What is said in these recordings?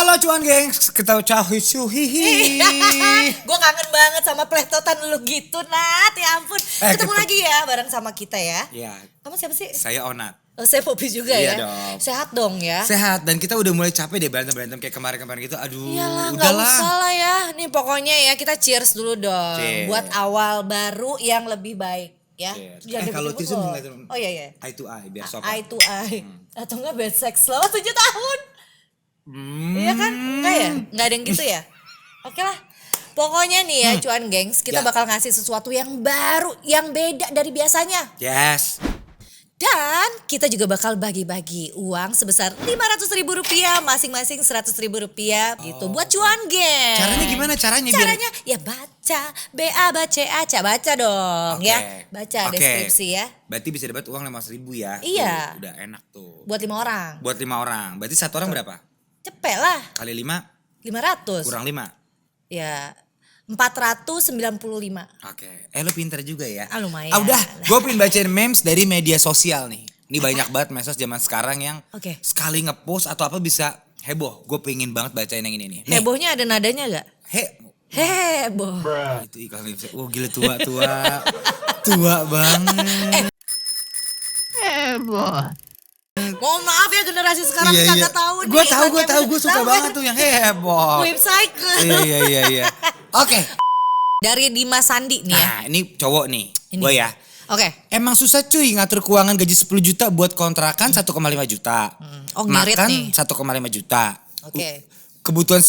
Halo cuan gengs, kita cahui suhihi. Gue kangen banget sama plehtotan lu gitu Nat, ya ampun. Ketemu lagi ya bareng sama kita ya. Iya. Kamu siapa sih? Saya Onat. Oh, saya Poppy juga Iya ya. dong. Sehat dong ya. Sehat, dan kita udah mulai capek deh berantem kayak kemarin-kemarin gitu. Aduh, Iyalah, gak udahlah. usah lah ya. Nih pokoknya ya kita cheers dulu dong. Cheers. Buat awal baru yang lebih baik ya. Cheers. Jangan Kalau dibeli cheers mulu. ngeliatin Oh iya iya. eye to eye biar sopan. Eye to eye. Atau enggak bad sex selama 7 tahun. Iya kan? Enggak ya? Enggak ada yang gitu ya? Oke lah. Pokoknya nih ya cuan gengs, kita Ya. bakal ngasih sesuatu yang baru, yang beda dari biasanya. Yes. Dan kita juga bakal bagi-bagi uang sebesar Rp500.000, masing-masing Rp100.000 gitu buat cuan gengs. Caranya gimana caranya? Caranya ya baca, baca dong Oke. ya. Baca Oke. deskripsi ya. Berarti bisa dapat uang 500.000 ya. Iya. Tuh, udah enak tuh. Buat 5 orang. Buat 5 orang. Berarti satu orang berapa? Cepet lah, Kali 5 500. kurang 5. Ya 495. Oke. Lu pinter juga ya. Lumayan. Udah, gue pengen bacain memes dari media sosial nih. Ini banyak banget medsos zaman sekarang yang Oke. sekali ngepost atau apa bisa heboh. Gue pengen banget bacain yang ini nih. Nih. Hebohnya ada nadanya gak? Heboh. Itu iklan lipstick. Oh gila tua. Tua banget. Mohon maaf ya generasi sekarang kagak tahu nih. Gue tahu, gue suka Tahu banget kan? tuh yang heboh. Wave cycle. Iya. Oke. Dari Dimas Sandi nih ya. Nah, ini cowok nih. Ini. Gue ya. Oke. Emang susah cuy ngatur keuangan gaji 10 juta buat kontrakan 1,5 juta. Oh, ngirit Makan nih. 1,5 juta. Oke. Kebutuhan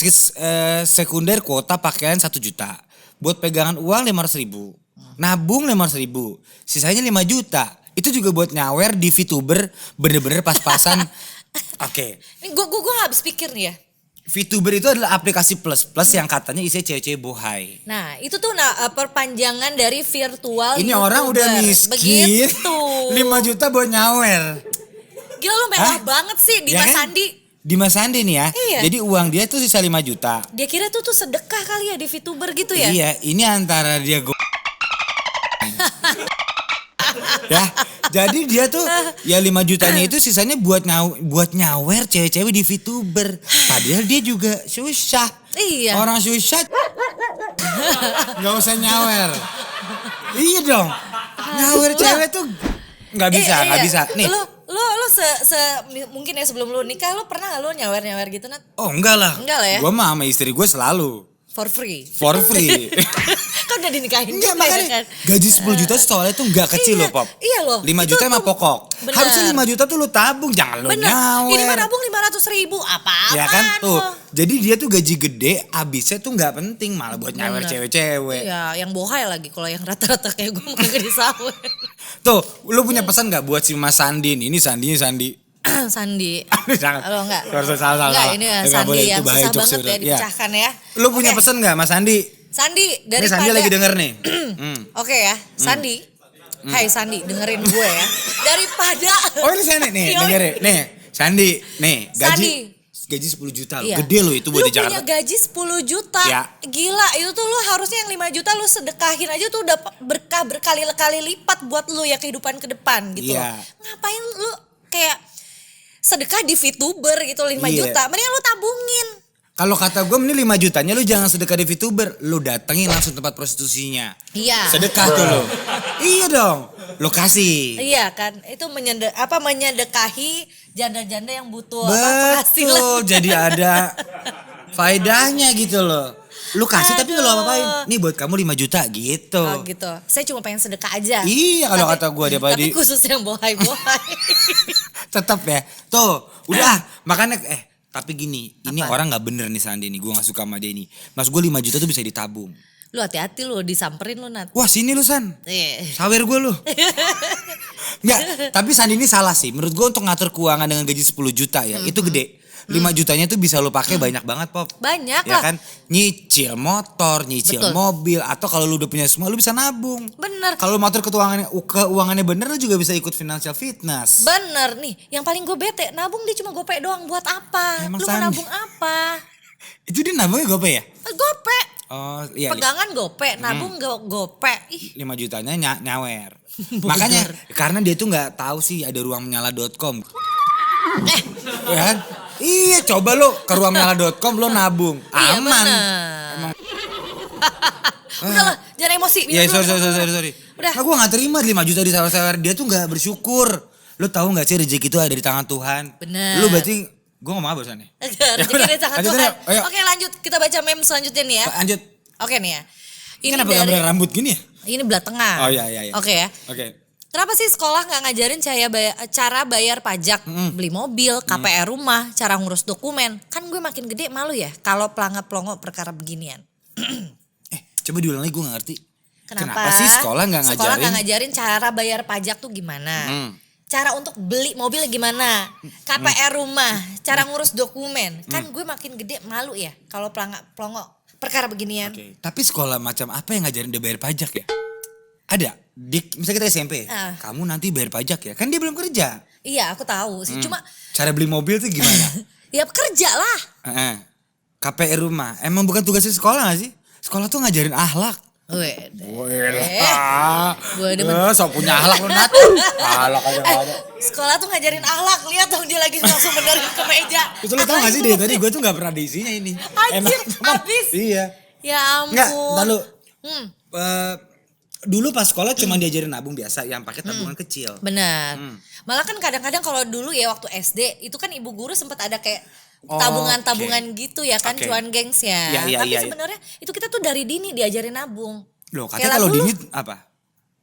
sekunder kuota pakaian 1 juta. Buat pegangan uang 500.000. Nabung 500.000. Sisanya 5 juta. Itu juga buat nyawer di VTuber bener-bener pas-pasan. Oke. Ini gue habis pikir nih ya. VTuber itu adalah aplikasi plus yang katanya isinya cewek-cewek bohai. Nah itu tuh perpanjangan dari virtual Ini YouTuber. orang udah miskin. Begitu. 5 juta buat nyawer. Gila lu mewah Hah? banget sih Ya Dimas kan? Sandi. Dimas Sandi nih ya. Iya. Jadi uang dia tuh sisa 5 juta. Dia kira tuh sedekah kali ya di VTuber gitu ya. Iya, ini antara dia ya, jadi dia tuh ya 5 jutanya itu sisanya buat nyawer cewek-cewek di VTuber. Padahal dia juga susah. Iya. Orang susah nggak usah nyawer. Iya dong. Nyawer cewek tuh nggak bisa. Nih. Lu mungkin ya sebelum lu nikah lu pernah gak lu nyawer gitu Nat? Oh enggak lah. Enggak lah ya. Gue mah sama istri gue selalu For free. for free. Kan udah dinikahin Enggak, juga makanya kan. gaji 10 juta soalnya tuh enggak kecil Iya, loh Pop. iya loh. 5 Itu juta emang tuh pokok. bener. Harusnya 5 juta tuh lu tabung, jangan lu Bener. nyawer. Ini mah nabung 500.000 apa-apaan Ya kan tuh. lo. Jadi dia tuh gaji gede, abisnya tuh enggak penting malah buat nyawer Bener. cewek-cewek. Iya, yang bohai lagi. Kalau yang rata-rata kayak gue mah kagak disawer. Tuh, lu punya pesan enggak buat si Mas Sandi nih? Ini Sandinya Sandi. Sandi. Jangan. Lo enggak? Salah. Enggak, ini Nggak Sandi boleh, yang itu bahaya susah jokes banget udah. ya dipecahkan ya. Lu punya Oke. pesan enggak Mas Sandi? Sandi Ini daripada Sandi lagi denger nih. Oke ya, Sandi. Hai Sandi, dengerin gue ya. Daripada Oh ini Sandi nih, Yoi. dengerin. Nih, Sandi, nih Sandi. gaji 10 juta. Iya. Gede loh itu buat di Lu punya Jakarta. gaji 10 juta. Ya. Gila, itu tuh lu harusnya yang 5 juta lu sedekahin aja tuh udah berkah berkali-kali lipat buat lu ya kehidupan ke depan gitu. Iya. Ngapain lu kayak sedekah di VTuber gitu 5 Iya. juta. Mendingan lu tabungin. Kalau kata gue mending 5 jutanya lu jangan sedekah di VTuber. Lu datengin langsung tempat prostitusinya. Iya. Sedekah tuh lu. Iya dong. Lu kasih. Iya kan, itu menyedekahi janda-janda yang butuh penghasilan. Betul. Jadi ada faedahnya gitu loh. Lu kasih tapi lu apa-apain. Nih buat kamu 5 juta gitu. Oh gitu. Saya cuma pengen sedekah aja. Iya kalau Tapi- kata gue dia pada Tapi khusus yang bohai-bohai. tetap ya. Tuh, udah makanya tapi gini, ini Apa? orang nggak bener nih Sandi nih, gue nggak suka sama dia nih. Mas gue 5 juta tuh bisa ditabung. Lu hati-hati lu disamperin lu Nat. Wah sini lu San, Eh. sawer gue lu. Nggak, tapi Sandi ini salah sih. Menurut gue untuk ngatur keuangan dengan gaji 10 juta ya, itu gede. 5 jutanya tuh bisa lu pakai banyak banget Pop. Banyak Ya lah. kan, nyicil motor, nyicil Betul. mobil, atau kalau lu udah punya semua lu bisa nabung. Bener. Kalau lu ngatur keuangannya bener lu juga bisa ikut financial fitness. Bener nih. Yang paling gue bete, nabung dia cuma gope doang buat apa? Emang Lu mau Sandi. nabung apa? Itu dia nabungnya gue apa ya? Gope. Oh iya. Pegangan gope, nabung gope. Ih, 5 jutanya nyawer. Makanya karena dia tuh nggak tahu sih ada ruangmenyala.com. Ya kan? Iya, coba lo ke ruangnyala.com lo nabung. Iya, Aman. bener. Udah lah, jangan emosi. Iya, Minum dulu, sorry. Udah. Nah, gue gak terima 5 juta disewer-sewer. Dia tuh gak bersyukur. Lo tahu gak sih rezeki itu ada di tangan Tuhan. Bener. Lo berarti, gue gak mau barusan nih. Rezeki dari tangan lanjutin Tuhan. yuk, ayo. Oke, lanjut. Kita baca meme selanjutnya nih ya. Lanjut. Oke nih ya. Ini Kenapa gambar rambut gini ya? Ini belah tengah. Oh iya. Oke ya. Oke. Kenapa sih sekolah nggak ngajarin cara bayar pajak, beli mobil, KPR rumah, cara ngurus dokumen? Kan gue makin gede malu ya kalau pelangap-pelongo perkara beginian. Coba diulang lagi, gue gak ngerti. Kenapa sih sekolah gak ngajarin? Sekolah nggak ngajarin cara bayar pajak tuh gimana? Cara untuk beli mobil gimana? KPR rumah, cara ngurus dokumen. Kan gue makin gede malu ya kalau pelangap-pelongo perkara beginian. Oke. Tapi sekolah macam apa yang ngajarin dia bayar pajak ya? Ada? Misalnya kita SMP, kamu nanti bayar pajak ya? Kan dia belum kerja. Iya, aku tahu sih. Cuma cara beli mobil tuh gimana? ya kerja lah. KPR rumah, emang bukan tugasnya sekolah gak sih? Sekolah tuh ngajarin akhlak. Weh. Gue so punya akhlak lu Nat. Akhlak aja gak ada. Sekolah tuh ngajarin akhlak. Lihat dong dia lagi langsung benerin ke meja. Terus lu tau gak sih dari tadi gue tuh gak pernah ada isinya ini. Anjir, habis. Iya. Ya ampun. Enggak, lalu dulu pas sekolah cuma diajarin nabung biasa yang pakai tabungan kecil. Benar. Malah kan kadang-kadang kalau dulu ya waktu SD itu kan ibu guru sempat ada kayak tabungan-tabungan gitu ya kan, cuan gengs ya. Tapi sebenarnya itu kita tuh dari dini diajarin nabung. Loh, katanya kalau dini apa?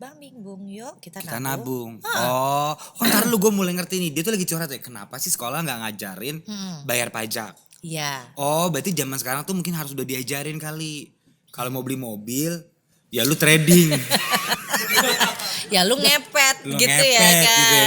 Bang bingung, yuk kita nabung. Ntar lu gue mulai ngerti nih. Dia tuh lagi curhat ya, kenapa sih sekolah gak ngajarin bayar pajak? Iya. Oh, berarti zaman sekarang tuh mungkin harus udah diajarin kali. Kalau mau beli mobil, ya lu trading. Ya lu ngepet lu gitu ngepet, ya kan. Gitu ya.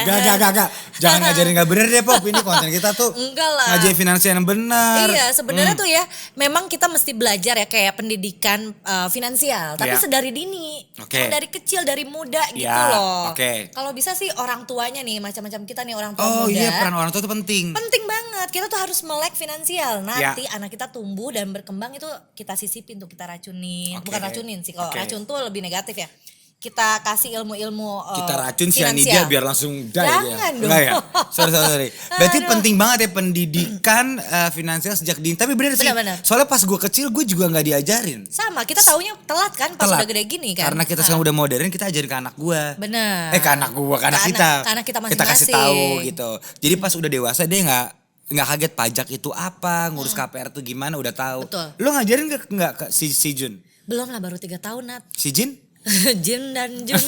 Gak. Jangan ngajarin gak bener deh Pop. Ini konten kita tuh enggak lah. ngajarin finansial yang benar. Iya sebenarnya tuh ya memang kita mesti belajar ya kayak pendidikan finansial. Tapi sedari dini. Dari kecil, dari muda gitu loh. Kalau bisa sih orang tuanya nih macam-macam kita nih orang tua muda. Oh iya peran orang tua itu penting. Penting banget. Kita tuh harus melek finansial. Nanti anak kita tumbuh dan berkembang itu kita sisipin tuh kita racunin. Bukan racunin sih kalau racun tuh lebih negatif ya. Kita kasih ilmu-ilmu kita racun cyanida biar langsung die. Jangan dong. Enggak ya? Sorry. Berarti penting banget ya pendidikan finansial sejak dini. Tapi bener sih. Soalnya pas gue kecil gue juga gak diajarin. Sama kita taunya telat kan pas udah gede gini kan. Karena kita sekarang udah modern kita ajarin ke anak gue. Bener. Ke anak gue, ke anak kita. Ke anak kita masing-masing. Kita kasih tahu gitu. Jadi pas udah dewasa dia nggak kaget pajak itu apa, ngurus KPR tuh gimana udah tahu. Betul. Lo ngajarin nggak ke si Jun? Belum lah baru 3 tahun Nat. Si Jin? Jin dan Jun.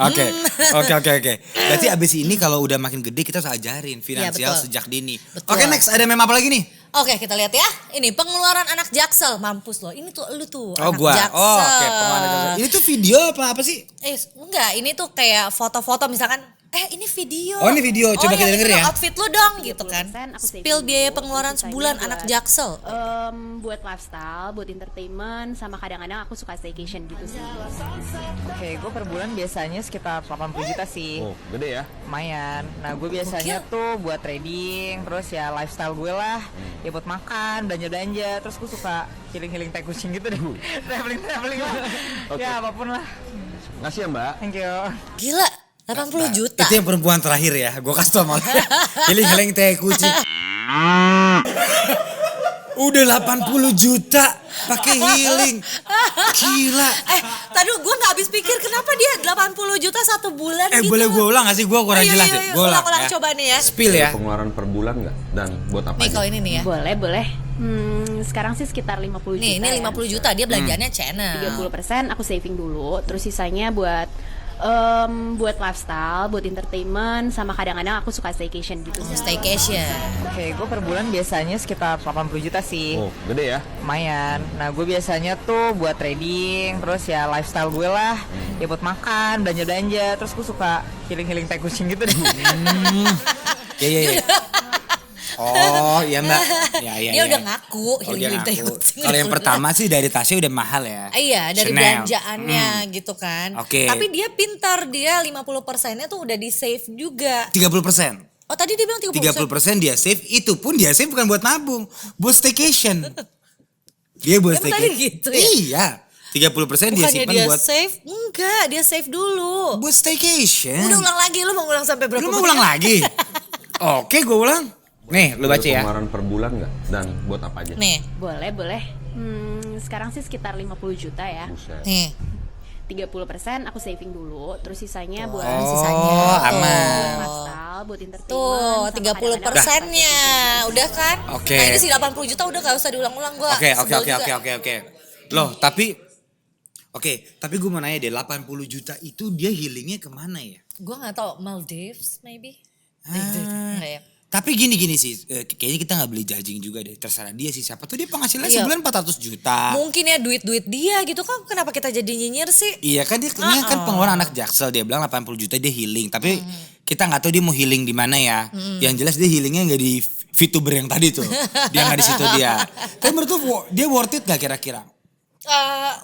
Oke. Berarti abis ini kalau udah makin gede kita harus ajarin finansial sejak dini. Oke, next ada meme apa lagi nih? Oke, kita lihat ya. Ini pengeluaran anak Jaksel, mampus loh. Ini tuh lu tuh anak Jaksel. Pengeluaran Jaksel. Ini tuh video apa sih? Enggak, ini tuh kayak foto-foto misalkan ini video. Oh ini video, coba kita denger ya. Outfit lu dong gitu kan. Spill biaya pengeluaran sebulan anak Jaksel. Buat lifestyle, buat entertainment, sama kadang-kadang aku suka staycation gitu sih. Oke, gue per bulan biasanya sekitar 80 juta sih. Oh, gede ya? Lumayan. Nah gue biasanya tuh buat trading, terus ya lifestyle gue lah. Ya buat makan, belanja-belanja, terus gue suka healing-healing tai kucing gitu deh. Traveling lah. Ya apapun lah. Makasih ya Mbak. Thank you. Gila. 80 juta. Itu yang perempuan terakhir ya. Gue kasih tau malah. Healing teh kucing. Udah 80 juta pakai healing. Gila. Tadi gue gak habis pikir kenapa dia 80 juta 1 bulan gitu. Boleh gue ulang gak sih? Gue kurang jelas deh. Gue ulang ya. Coba nih ya. Spill ya. Pengeluaran per bulan gak? Dan buat apa nih aja? kalau ini nih ya. Boleh. Sekarang sih sekitar 50 juta. Nih ini 50 juta dia belanjanya channel. 30% aku saving dulu, terus sisanya buat lifestyle, buat entertainment, sama kadang-kadang aku suka staycation gitu. Staycation. Oke, gue per bulan biasanya sekitar 80 juta sih. Oh, gede ya? Lumayan. Nah gue biasanya tuh buat trading, terus ya lifestyle gue lah. Ya buat makan, belanja-belanja, terus gue suka healing-healing tai kucing gitu deh. Iya. Oh iya Mbak. Dia udah ngaku healing tai ngaku. kucing. Kalau yang pertama sih dari tasnya udah mahal ya. Iya dari Chanel. belanjaannya gitu kan. Tapi dia pintar, dia 50%-nya tuh udah di save juga. 30%. Oh tadi dia bilang 30%. 30% dia save, itu pun dia save bukan buat nabung, buat staycation. Dia buat staycation. Tadi gitu ya? Iya. 30% dia simpan buat save? Enggak, dia save dulu. Buat staycation. Udah ulang lagi, lu mau ulang sampai berapa? Lu mau ulang lagi? Oke, gue ulang. Nih, lu baca ya. Pengeluaran per bulan nggak? Dan buat apa aja? Nih. Boleh. Sekarang sih sekitar 50 juta ya. Buset. Nih. 30% aku saving dulu, terus sisanya buat aman. buat lifestyle, buat entertainment. Tuh, sama 30%-nya. Udah kan? Oke. Nah, ini sih 80 juta udah gak usah diulang-ulang gua. Oke. Loh, tapi gue mau nanya deh, 80 juta itu dia healingnya kemana ya? Gua gak tahu, Maldives maybe. Enggak ya. Tapi gini sih, kayaknya kita gak beli judging juga deh. Terserah dia sih, siapa tuh dia penghasilannya Iya. sebulan 400 juta. Mungkin ya duit-duit dia gitu kan, kenapa kita jadi nyinyir sih? Iya kan dia kan pengeluaran anak Jaksel, dia bilang 80 juta dia healing. Tapi kita gak tahu dia mau healing di mana ya. Yang jelas dia healingnya gak di VTuber yang tadi tuh. Dia gak di situ dia. Tapi menurut lu dia worth it gak kira-kira?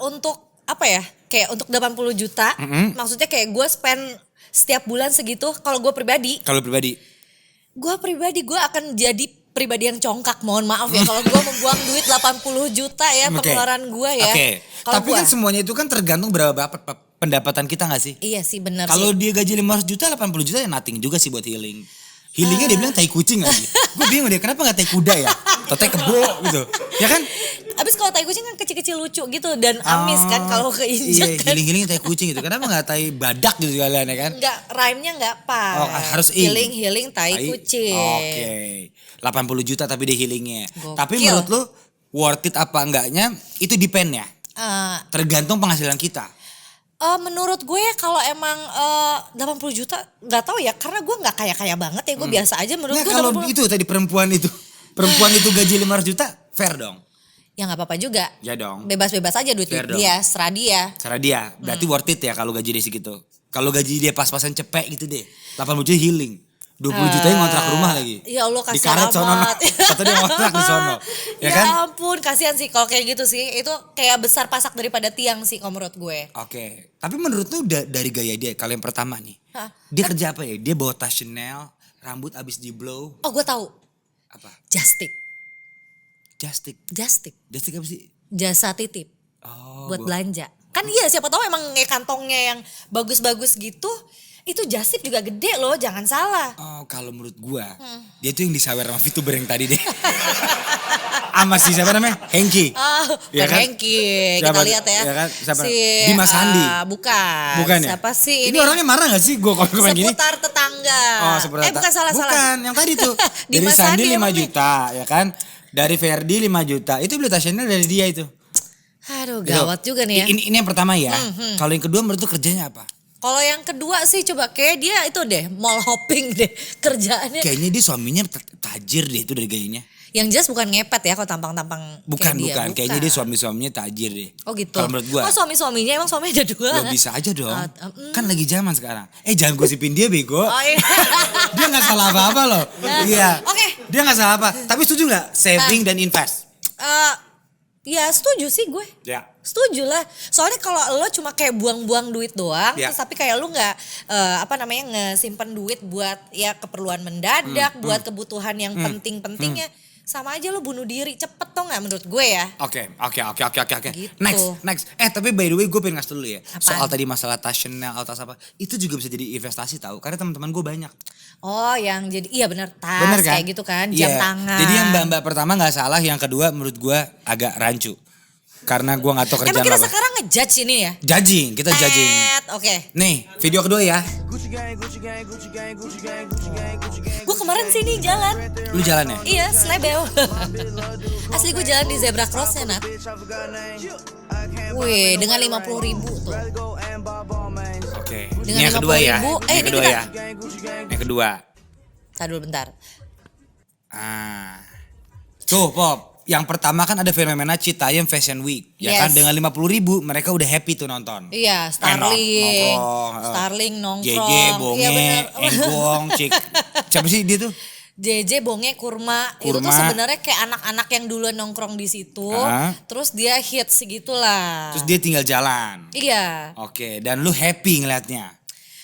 Untuk apa ya? Kayak untuk 80 juta, maksudnya kayak gue spend setiap bulan segitu. Kalau gue pribadi, gue akan jadi pribadi yang congkak. Mohon maaf ya kalau gue membuang duit 80 juta ya pengeluaran gue ya. Kalau Tapi kan semuanya itu kan tergantung berapa pendapatan kita gak sih? Iya sih benar sih. Kalau dia gaji 500 juta, 80 juta ya nothing juga sih buat healing. Healingnya dia bilang tai kucing lagi. Gue bingung deh kenapa gak tai kuda ya? Atau tai kebo gitu. Ya kan? Abis kalau tai kucing kan kecil-kecil lucu gitu dan amis kan kalau keinjak Iya, kan. healing tai kucing gitu. Kenapa gak tai badak gitu sekalian ya kan? Enggak, rhyme-nya enggak pas. Oh, harus healing tai kucing. Oke. 80 juta tapi dia healingnya. Gokil. Tapi menurut lu worth it apa enggaknya itu depend ya. Tergantung penghasilan kita. Menurut gue ya kalau emang 80 juta nggak tahu ya karena gue nggak kaya banget ya gue biasa aja menurut Nah, gue kalau 80. itu tadi perempuan itu gaji 500 juta fair dong. Ya nggak apa-apa juga. Ya dong. Bebas-bebas aja duit Fair dong. dia, serah dia. Cara dia berarti worth it ya kalau gaji dia segitu. Kalau gaji dia pas-pasan cepek gitu deh. 80 juta healing. 20 juta yang ngontrak rumah lagi. Ya Allah Di kasihan karet sono. amat. Atau dia ngontrak di sono. Ya kan? ampun kasihan sih kalau kayak gitu sih. Itu kayak besar pasak daripada tiang sih kalau menurut gue. Oke. Tapi menurut lu dari gaya dia, kalau yang pertama nih. Hah? Dia kerja apa ya? Dia bawa tas Chanel, rambut abis di blow. Oh gue tahu. Apa? Justik. Justik apa sih? Jasa titip. Oh, Buat belanja. Kan iya siapa tahu emang kantongnya yang bagus-bagus gitu. Itu Jasip juga gede loh, jangan salah. Oh, kalau menurut gua, dia tuh yang disawer sama VTuber yang tadi deh. Sama si siapa namanya? Hengki. Ya kan? Hengki, kita lihat ya. Ya kan? Siapa? Si Dimas Andi. Bukan ya? Siapa sih ini? orangnya marah gak sih gua kalau main gini? Seputar tetangga. Oh, seputar bukan salah. Bukan, yang tadi tuh. Dari Dimas Sandi Andi 5 juta, ya kan? Dari Ferdi 5 juta. Itu beli tas Chanel dari dia itu. Aduh, gawat juga nih ya. Ini yang pertama ya. Kalau yang kedua menurut lu kerjanya apa? Kalau yang kedua sih coba kayak dia itu deh mall hopping deh kerjaannya. Kayaknya dia suaminya tajir deh itu dari gayanya. Yang jelas bukan ngepet ya kalau tampang-tampang Bukan, kayak dia. Kayaknya dia suami-suaminya tajir deh. Oh gitu. Kalau menurut gua. Oh suami-suaminya emang suaminya ada dua. Lo bisa aja dong. Kan lagi zaman sekarang. Jangan gosipin dia bego. Oh iya. Dia gak salah apa-apa loh. Iya. Oke. Dia gak salah apa. Tapi setuju gak saving dan invest? Ya setuju sih gue. Ya. Setuju lah. Soalnya kalau lo cuma kayak buang-buang duit doang, Ya. terus tapi kayak lo nggak ngesimpen duit buat ya keperluan mendadak, buat kebutuhan yang penting-pentingnya, sama aja lo bunuh diri cepet tuh nggak menurut gue ya. Oke. Gitu. Next. Tapi by the way gue pengen ngasih dulu ya. Apaan? Soal tadi masalah tas Chanel, tas apa. Itu juga bisa jadi investasi tahu. Karena teman-teman gue banyak. Oh yang jadi iya benar tas Bener kan? kayak gitu kan, jam Iya. tangan. Jadi yang mbak-mbak pertama gak salah, yang kedua menurut gue agak rancu. Karena gue gak tahu kerjaan Emang kita apa. sekarang ngejudge ini ya? Judging, kita judging. Oke. Nih, video kedua ya. Gue kemarin sini jalan. Lu jalan ya? Iya, selebel. Asli gue jalan di zebra crossnya, Nat. Wih, dengan 50.000 tuh. Oke. Dengan Ini yang kedua ya. 50.000. Yang Ini kedua kita- ya. Yang kedua. Tadi dulu bentar. Tuh Pop. Yang pertama kan ada fenomena Citayam Fashion Week. Ya kan Yes. dengan 50.000 mereka udah happy tuh nonton. Iya, Starling nongkrong. JJ, Bonge, Iya bener. Enggong, Cik. Siapa sih dia tuh? JJ, Bonge, Kurma. Itu tuh Kurma. sebenarnya kayak anak-anak yang duluan nongkrong di situ. Terus dia hits segitulah. Terus dia tinggal jalan. Iya. Oke, dan lu happy ngeliatnya.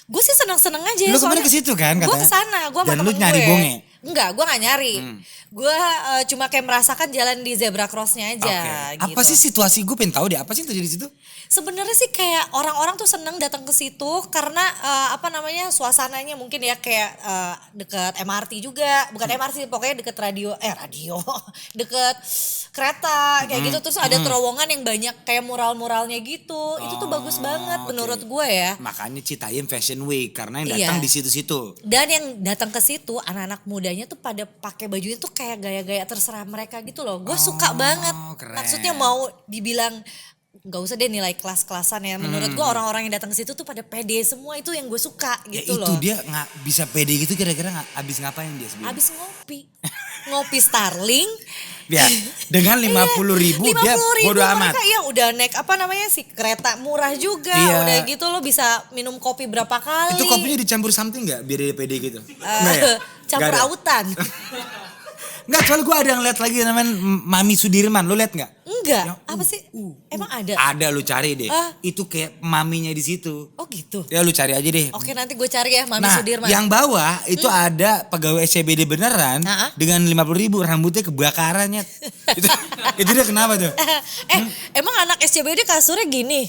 Gue sih seneng-seneng aja. Lu kemarin ke situ kan Gue katanya? kesana, gue sama Dan lu temen nyari gue. Bonge? Enggak, gue gak nyari. Gue cuma kayak merasakan jalan di zebra crossnya aja. Gitu. Apa sih situasi, gue pengen tahu deh, apa sih yang terjadi di situ? Sebenarnya sih kayak orang-orang tuh seneng datang ke situ karena suasananya mungkin ya kayak deket MRT juga, bukan MRT pokoknya deket radio, deket kereta kayak gitu, terus ada terowongan yang banyak kayak mural-muralnya gitu. Itu tuh bagus banget menurut gue ya. Makanya Citayam Fashion Week karena yang datang di situ-situ. Dan yang datang ke situ anak-anak mudanya tuh pada pakai bajunya tuh kayak gaya-gaya terserah mereka gitu loh. Gue suka banget. Keren. Maksudnya mau dibilang nggak usah deh nilai kelas-kelasan ya. Menurut gue orang-orang yang datang ke situ tuh pada pede semua, itu yang gue suka gitu loh. Itu dia nggak bisa pede gitu kira-kira abis ngapain dia sebelum? Abis ngopi Starling. Ya, dengan 50.000 dia bodo amat. Mereka yang udah naik si kereta murah juga. Iya. Udah gitu lo bisa minum kopi berapa kali. Itu kopinya dicampur something nggak biar dia pede gitu? Campur autan. Enggak, soalnya gue ada yang lihat lagi namanya Mami Sudirman, lo lihat nggak? Enggak, apa sih? Emang ada? Ada, lu cari deh. Itu kayak maminya di situ. Oh gitu. Ya lu cari aja deh. Oke, nanti gue cari ya Mami Sudirman. Yang bawah itu ada pegawai SCBD beneran dengan 50.000 rambutnya kebakarannya. itu dia kenapa tuh? Emang anak SCBD kasurnya gini?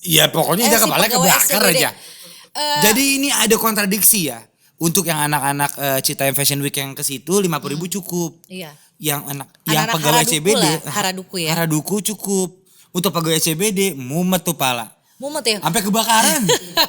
Iya pokoknya dia kepala kebakar SCBD. aja. Jadi ini ada kontradiksi ya. Untuk yang anak-anak Citayam Fashion Week yang ke situ 50.000 cukup. Iya. Yang pegawai SCBD Haraduku ya. Haraduku cukup. Untuk pegawai SCBD mumet tuh pala. Mumet ya? Sampai kebakaran.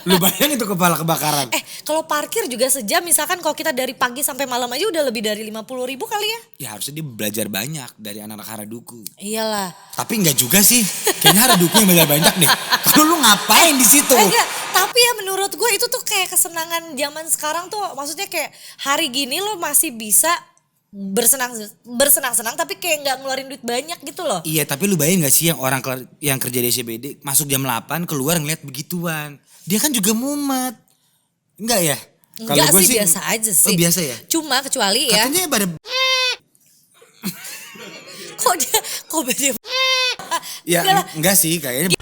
Lu bayangin tuh kepala kebakaran. Kalau parkir juga sejam misalkan kalau kita dari pagi sampai malam aja udah lebih dari 50.000 kali ya? Ya harusnya dia belajar banyak dari anak-anak Haraduku. Iyalah. Tapi enggak juga sih. Kayaknya Haraduku yang belajar banyak deh. Kalau lu ngapain di situ? Enggak, tapi ya menurut gue itu tuh kayak kesenangan zaman sekarang tuh. Maksudnya kayak hari gini lo masih bisa bersenang-senang tapi kayak nggak ngeluarin duit banyak gitu loh. Iya, tapi lu bayangin gak sih yang orang yang kerja di SCBD masuk jam 8 keluar ngeliat begituan. Dia kan juga mumet. Enggak ya? Enggak sih, biasa aja sih. Oh, biasa ya? Cuma kecuali ya. Katanya pada kok beda. Ya enggak sih kayaknya.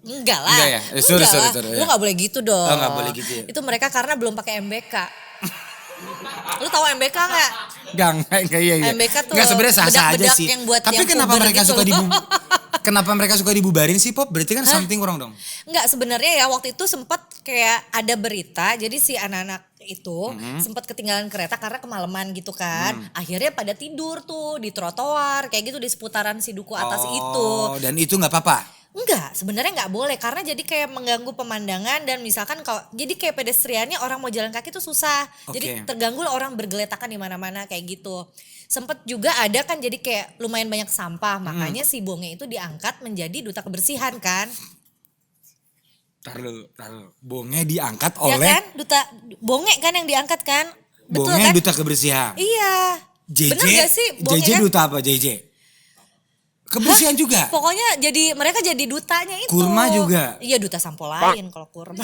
Enggak lah. Enggak ya? Sorry. Lu gak boleh gitu dong. Oh, gak boleh gitu ya? Itu mereka karena belum pakai MBK. Lu tahu MBK gak? Enggak iya. MBK tuh enggak, sebenarnya sah-sah aja sih. Tapi yang kenapa mereka gitu kenapa mereka suka dibubarin sih, Pop? Berarti kan something wrong dong. Enggak, sebenarnya ya waktu itu sempat kayak ada berita. Jadi si anak-anak itu sempat ketinggalan kereta karena kemalaman gitu kan. Akhirnya pada tidur tuh di trotoar kayak gitu di seputaran si duku atas itu. Dan itu nggak apa-apa? Enggak, sebenarnya nggak boleh karena jadi kayak mengganggu pemandangan dan misalkan kalau jadi kayak pedestriannya orang mau jalan kaki tuh susah. Jadi terganggu lah orang bergeletakan di mana-mana kayak gitu. Sempet juga ada kan jadi kayak lumayan banyak sampah, makanya si Bonge itu diangkat menjadi duta kebersihan kan. Taruh. Bonge diangkat Ya oleh kan? Bonge kan yang diangkat kan? Betul Bonge kan? duta kebersihan. Iya. JJ, Bener gak sih? Bonge JJ kan? duta apa JJ? Kebersihan juga. Pokoknya mereka jadi dutanya itu. Kurma juga. Iya, duta sampo lain kalau kurma.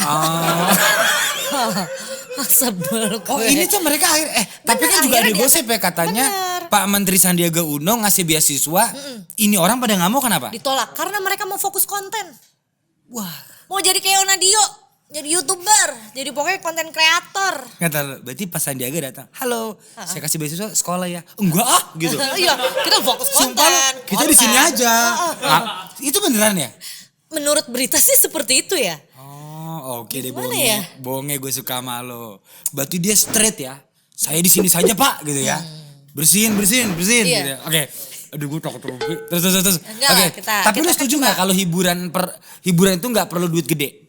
Sebel gue. Oh, ini tuh mereka tapi kan juga ada gosip ya katanya Pak Menteri Sandiaga Uno ngasih beasiswa. Ini orang pada nggak mau kenapa? Ditolak karena mereka mau fokus konten. Wah. Mau jadi kayak Onadio. Jadi YouTuber, jadi pokoknya konten kreator. Kata berarti pas Sandiaga datang, halo, saya kasih beasiswa sekolah ya. Enggak gitu. Iya, kita fokus konten. Kita di sini aja. Itu beneran ya? Menurut berita sih seperti itu ya. Oh, oke deh Gimana Bonge. ya? Bonge gue suka sama lo. Berarti dia straight ya. Saya di sini saja Pak gitu ya. Bersihin Iya. gitu. Oke. Aduh gue takut rugi. Terus. Oke. Tapi lu setuju nggak kalau hiburan itu nggak perlu duit gede?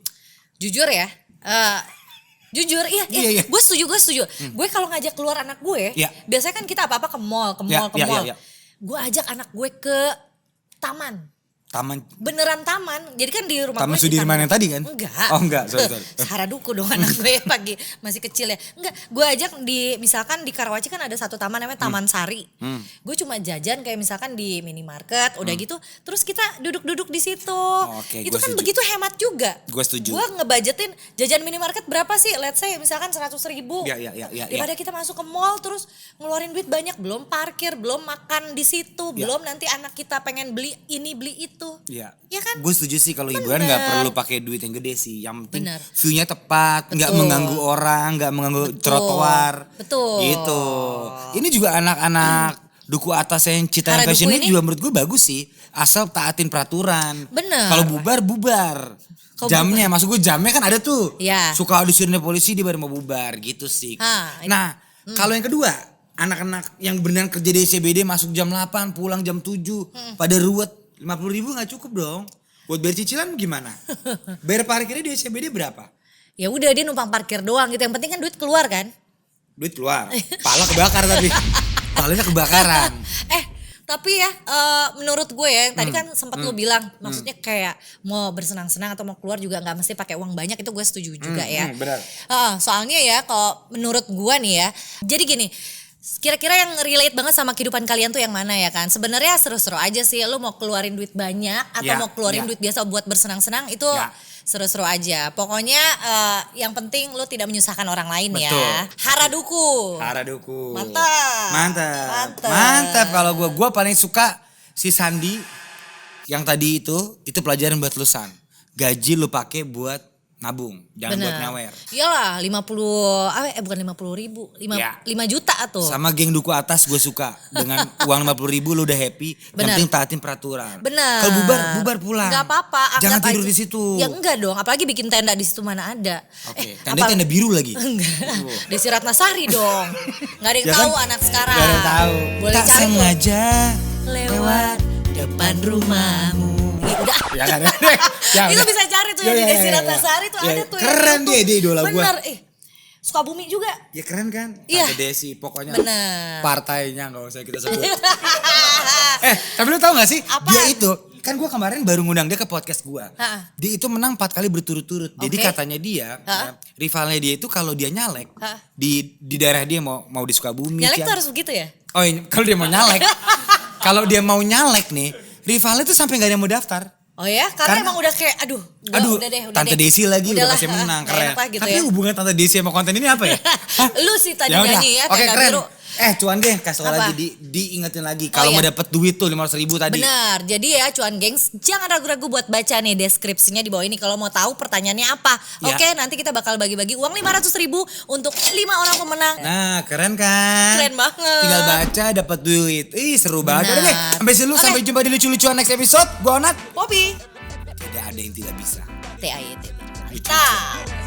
Jujur ya, iya. Gue setuju. Gue kalau ngajak keluar anak gue, biasanya kan kita apa-apa ke mall. Gue ajak anak gue ke taman. Beneran taman. Jadi kan di rumah Taman gue Sudirman yang tadi kan? Enggak. Oh enggak, sorry. Haraduku dong anak gue pagi masih kecil ya. Enggak, gue ajak misalkan di Karawaci kan ada satu taman namanya Taman Sari. Gue cuma jajan kayak misalkan di minimarket, udah gitu. Terus kita duduk-duduk di situ. Itu kan begitu hemat juga. Gue setuju. Gue ngebudgetin jajan minimarket berapa sih? Let's say misalkan 100.000. Iya. Daripada kita masuk ke mall terus ngeluarin duit banyak, belum parkir, belum makan di situ, belum nanti anak kita pengen beli ini beli itu. itu. Iya. Ya kan? Gue setuju sih kalau hiburan nggak perlu pakai duit yang gede sih. Yang penting Bener. view-nya tepat, nggak mengganggu orang, nggak mengganggu trotoar. Betul. Gitu. Ini juga anak-anak duku atas yang Cita Haraduku Fashion Week ini- juga menurut gue bagus sih. Asal taatin peraturan. Bener. Kalau bubar. Kalau Jamnya, maksud gue jamnya kan ada tuh. Iya. Suka disuruh polisi dia baru mau bubar gitu sih. Nah, kalau yang kedua, anak-anak yang beneran kerja di SCBD masuk jam 8, pulang jam 7, pada ruwet. 50.000 gak cukup dong. Buat bayar cicilan gimana? Bayar parkirnya di SCBD berapa? Ya udah dia numpang parkir doang gitu. Yang penting kan duit keluar kan. Duit keluar. Pala kebakar tapi. Palanya kebakaran. Tapi ya menurut gue ya yang tadi kan sempat lu bilang maksudnya kayak mau bersenang-senang atau mau keluar juga nggak mesti pakai uang banyak, itu gue setuju juga ya. Benar. Soalnya ya kalau menurut gue nih ya, jadi gini, kira-kira yang relate banget sama kehidupan kalian tuh yang mana ya kan? Sebenarnya seru-seru aja sih, lu mau keluarin duit banyak atau Ya, mau keluarin ya. duit biasa buat bersenang-senang itu Ya. seru-seru aja. Pokoknya yang penting lu tidak menyusahkan orang lain Betul. ya. Haraduku. Haraduku. Mantap. Mantap kalau gue paling suka si Sandi yang tadi itu pelajaran buat lu San. Gaji lu pakai buat nabung, jangan buat nyawer. Iyalah bukan 50.000, 5 Ya. juta tuh. Sama geng duku atas gue suka. Dengan uang 50.000 lu udah happy. Yang Bener. penting taatin peraturan. Benar. Kalau bubar pulang. Gak apa-apa. Jangan anggap tidur aja. di situ. Ya enggak dong, apalagi bikin tenda di situ mana ada. Oke, tenda biru lagi. Enggak. Desi Ratnasari dong. Gak ada yang Ya tahu kan? anak sekarang. Gak ada yang tahu. Boleh Tak cari tuh. sengaja Lewat depan rumahmu. Udah. Ya kan? Ya, Itu udah. bisa cari tuh yang Ya, di ya, Desi ya, ya. Ratnasari tuh Ya, ada tuh. keren yang dia, dia idola gua. Bener. Sukabumi juga. Ya keren kan? Iya. Tante Desi pokoknya. Bener. Partainya gak usah kita sebut. Tapi lu tau gak sih? Apa? Dia itu, kan gue kemarin baru ngundang dia ke podcast gue. Ha. Dia itu menang 4 kali berturut-turut. Jadi Oke. katanya dia, Ha. rivalnya dia itu kalau dia nyalek. Ha. Di daerah dia mau di Sukabumi. Nyalek tuh Cian- harus begitu ya? Oh ini, kalau dia mau nyalek. Kalau dia mau nyalek nih, rivalnya tuh sampai gak ada yang mau daftar. Oh ya, karena Karena- emang udah kayak aduh udah deh. Tante Desi lagi udah Udahlah, pasti menang, nggak keren. enak lah gitu Tapi ya. hubungan Tante Desi sama konten ini apa ya? Hah? Lu sih tadi Ya udah. nyanyi ya, Oke tenda keren. biru. Cuan geng, kasih tau Apa? lagi, diingetin lagi. Kalau iya. mau dapet duit tuh 500.000 tadi. Benar, jadi ya cuan gengs jangan ragu-ragu buat baca nih deskripsinya di bawah ini kalau mau tahu pertanyaannya apa. Ya. Oke, nanti kita bakal bagi-bagi uang 500.000 untuk 5 orang pemenang. Nah keren kan? Keren banget. Tinggal baca dapat duit. Ih seru banget. Benar. Udah deh, sampai sini Oke. sampai jumpa di lucu-lucuan next episode. Gua Onat. Poppy. Tidak ada yang tidak bisa. TAYT. Mantap.